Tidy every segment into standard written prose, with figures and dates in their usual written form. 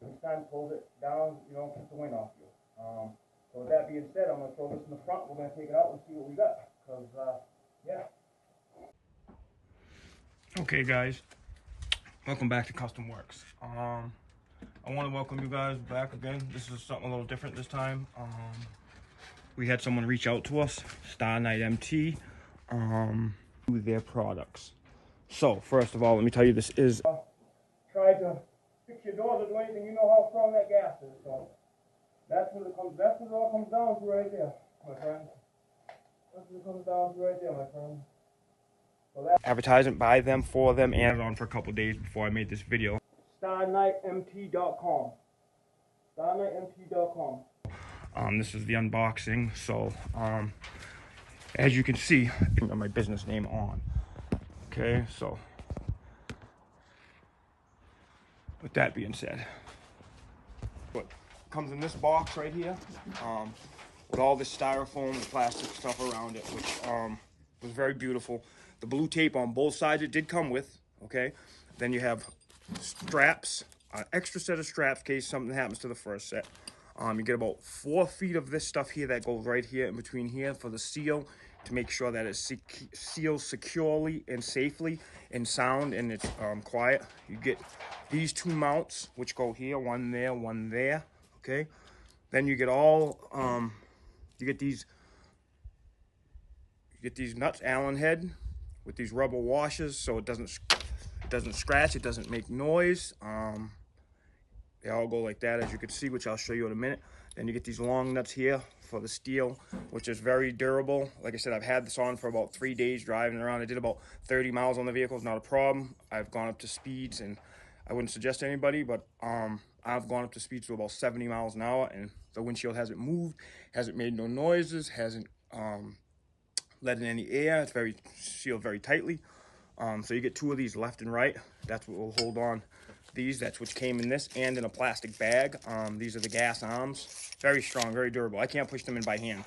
Each time close it down, you don't keep the wind off you. So with that being said, I'm going to throw this in the front. We're going to take it out and see what we got. Because, yeah. Okay, guys. Welcome back to Custom Works. I want to welcome you guys back again. This is something a little different this time. We had someone reach out to us, StarknightMT, with their products. So, first of all, let me tell you, this is... Try to fix your doors or do anything, you know how strong that gas is. So, that's what it all comes down to right there, my friend. That's what it comes down to right there, my friend. So advertisement by them, for them, and on for a couple days before I made this video. StarknightMT.com. StarknightMT.com. This is the unboxing. So, as you can see, I got my business name on. Okay, so with that being said, what comes in this box right here, with all this styrofoam and plastic stuff around it, which was very beautiful. The blue tape on both sides it did come with, okay? Then you have straps, an extra set of straps in case something happens to the first set. You get about 4 feet of this stuff here that goes right here in between here for the seal to make sure that it's sealed securely and safely and sound and it's quiet. You get these 2 mounts which go here, one there, okay? Then you get all, you get these nuts, Allen head, with these rubber washers so it doesn't scratch, it doesn't make noise. They all go like that, as you can see, which I'll show you in a minute. Then you get these long nuts here for the steel, which is very durable. Like I said, I've had this on for about 3 days driving around. I did about 30 miles on the vehicle. It's not a problem. I've gone up to speeds, and I wouldn't suggest to anybody, but I've gone up to speeds to about 70 miles an hour, and the windshield hasn't moved, hasn't made no noises, hasn't let in any air. It's very sealed very tightly. So you get 2 of these left and right. That's what will hold on these. That's what came in this and in a plastic bag. These are the gas arms. Very strong, very durable. I can't push them in by hand.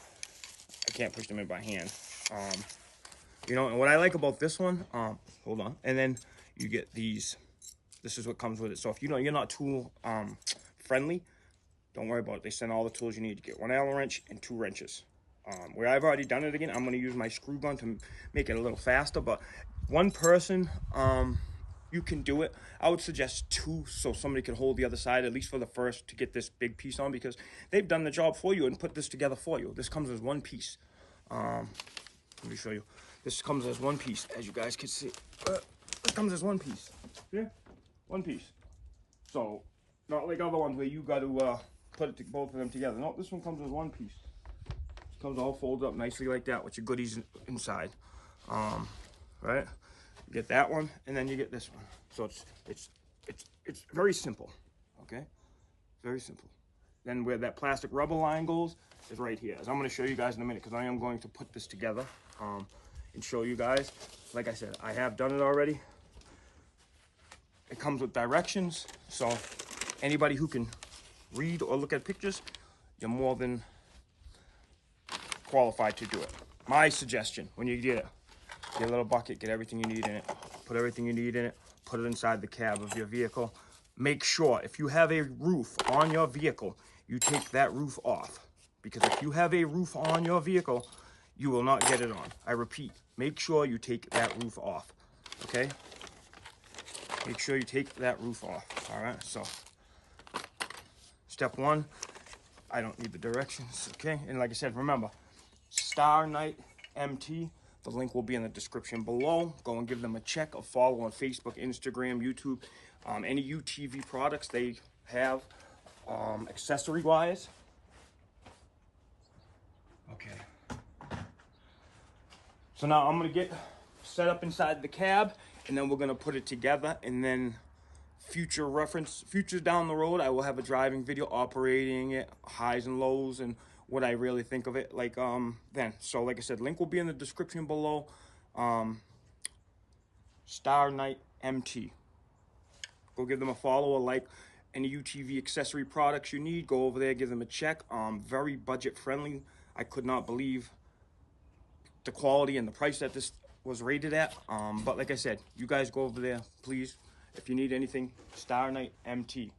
You know, and what I like about this one, hold on. And then you get these. This is what comes with it. So if you know you're not tool friendly, don't worry about it. They send all the tools you need. You get 1 Allen wrench and 2 wrenches. Where I've already done it again, I'm going to use my screw gun to make it a little faster. But one person, you can do it. I would suggest 2 so somebody can hold the other side, at least for the first, to get this big piece on, because they've done the job for you and put this together for you. This comes as 1 piece. Let me show you. This comes as 1 piece, as you guys can see. It comes as 1 piece. Yeah, 1 piece. So, not like other ones where you got to put it both of them together. No, this one comes as 1 piece. It comes all folded up nicely like that with your goodies inside. Right? You get that one, and then you get this one. So it's very simple, okay? Very simple. Then where that plastic rubber line goes is right here. As I'm going to show you guys in a minute, because I am going to put this together and show you guys. Like I said, I have done it already. It comes with directions, so anybody who can read or look at pictures, you're more than qualified to do it. My suggestion, when you get a little bucket, get everything you need in it, put everything you need in it, put it inside the cab of your vehicle. Make sure if you have a roof on your vehicle, you take that roof off, because if you have a roof on your vehicle, you will not get it on. I repeat, make sure you take that roof off, okay? Make sure you take that roof off. All right, so step 1, I don't need the directions, okay? And like I said, remember, StarknightMT. The link will be in the description below. Go and give them a check, a follow on Facebook, Instagram, YouTube, any UTV products they have, accessory-wise. Okay. So now I'm going to get set up inside the cab, and then we're going to put it together, and then future down the road, I will have a driving video operating it, highs and lows, and what I really think of it like then. So like I said, link will be in the description below. StarknightMT. Go give them a follow, a like. Any UTV accessory products you need, go over there, give them a check. Very budget friendly. I could not believe the quality and the price that this was rated at. But like I said, you guys go over there, please. If you need anything, StarknightMT.